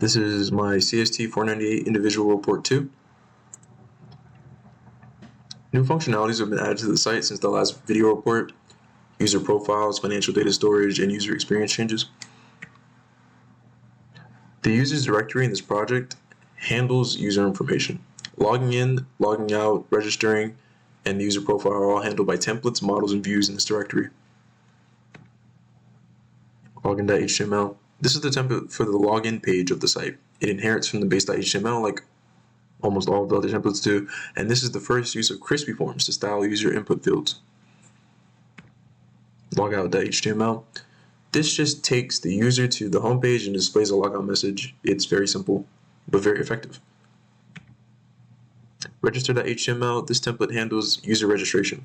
This is my CST 498 individual report 2. New functionalities have been added to the site since the last video report. User profiles, financial data storage, and user experience changes. The users directory in this project handles user information. Logging in, logging out, registering, and the user profile are all handled by templates, models, and views in this directory. Login.html. This is the template for the login page of the site. It inherits from the base.html like almost all of the other templates do, and this is the first use of crispy forms to style user input fields. Logout.html. This just takes the user to the home page and displays a logout message. It's very simple, but very effective. Register.html. This template handles user registration.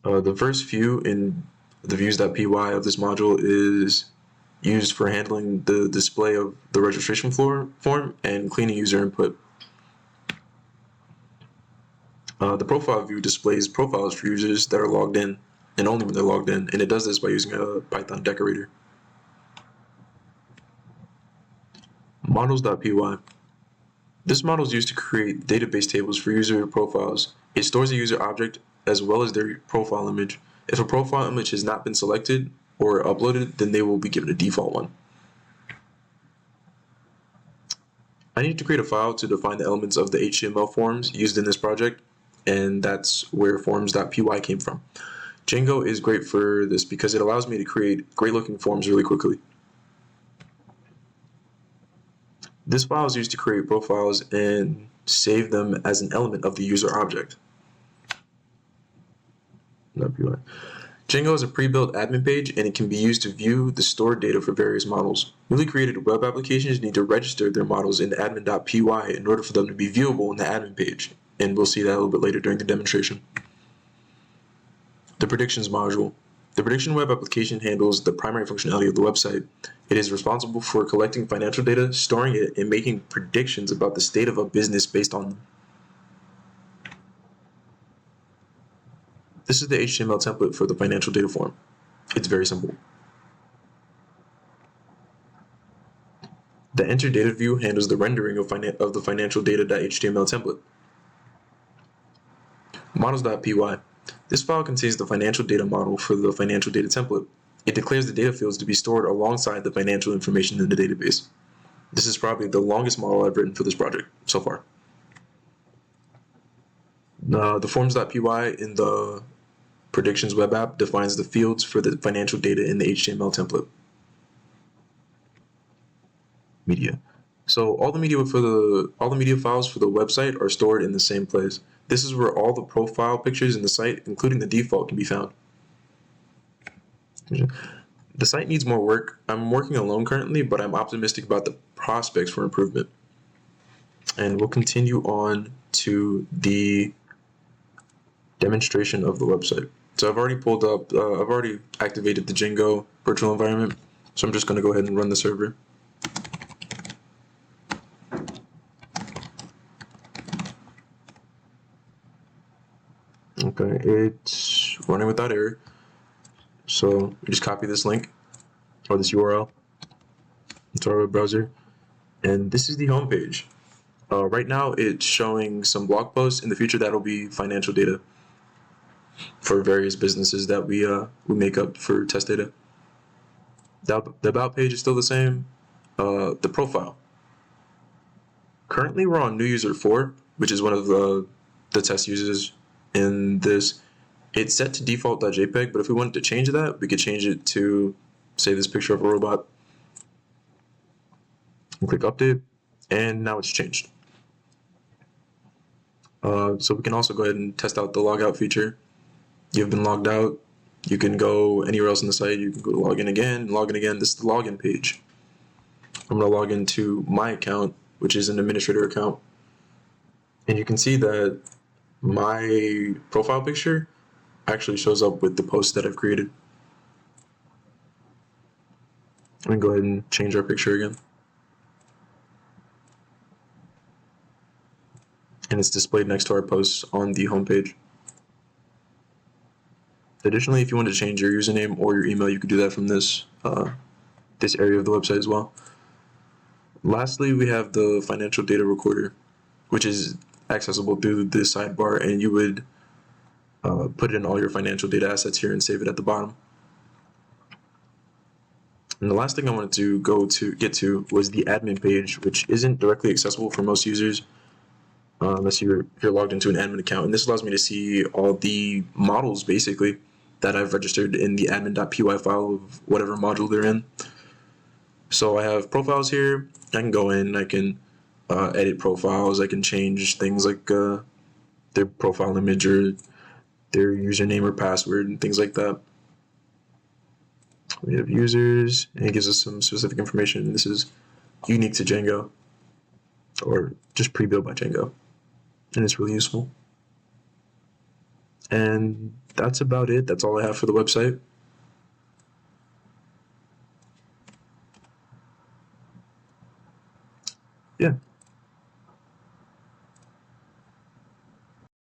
The first view in the views.py of this module is used for handling the display of the registration form and cleaning user input. The profile view displays profiles for users that are logged in, and only when they're logged in, and it does this by using a Python decorator. Models.py. This model is used to create database tables for user profiles. It stores a user object as well as their profile image. If a profile image has not been selected or uploaded, then they will be given a default one. I need to create a file to define the elements of the HTML forms used in this project, and that's where forms.py came from. Django is great for this because it allows me to create great looking forms really quickly. This file is used to create profiles and save them as an element of the user object. Django is a pre-built admin page, and it can be used to view the stored data for various models. Newly created web applications need to register their models in admin.py in order for them to be viewable in the admin page, and we'll see that a little bit later during the demonstration. The predictions module. The prediction web application handles the primary functionality of the website. It is responsible for collecting financial data, storing it, and making predictions about the state of a business based on them. This is the HTML template for the financial data form. It's very simple. The enter data view handles the rendering of the financial data.html template. Models.py. This file contains the financial data model for the financial data template. It declares the data fields to be stored alongside the financial information in the database. This is probably the longest model I've written for this project so far. The forms.py in the predictions web app defines the fields for the financial data in the HTML template. Media. So all the media files for the website are stored in the same place. This is where all the profile pictures in the site, including the default, can be found. The site needs more work. I'm working alone currently, but I'm optimistic about the prospects for improvement. And we'll continue on to the demonstration of the website. So I've already activated the Django virtual environment. So I'm just going to go ahead and run the server. Okay, it's running without error. So you just copy this link or this URL into our web browser, and this is the home page. Right now it's showing some blog posts. In the future that'll be financial data for various businesses that we make up for test data. The about page is still the same. The profile. Currently we're on new user 4, which is one of the test users in this. It's set to default.jpg, but if we wanted to change that, we could change it to, say, this picture of a robot. And click update, and now it's changed. So we can also go ahead and test out the logout feature. You've been logged out. You can go anywhere else in the site. You can go to login again, log in again. This is the login page. I'm going to log into my account, which is an administrator account. And you can see that my profile picture actually shows up with the post that I've created. Let me go ahead and change our picture again. And it's displayed next to our posts on the home page. Additionally, if you want to change your username or your email, you can do that from this this area of the website as well. Lastly, we have the financial data recorder, which is accessible through this sidebar, and you would put in all your financial data assets here and save it at the bottom. And the last thing I wanted to get to was the admin page, which isn't directly accessible for most users unless you're logged into an admin account. And this allows me to see all the models basically that I've registered in the admin.py file of whatever module they're in. So I have profiles here. I can go in, I can edit profiles, I can change things like their profile image or their username or password and things like that. We have users, and it gives us some specific information. This is unique to Django, or just pre-built by Django, and it's really useful. And that's about it. That's all I have for the website. Yeah.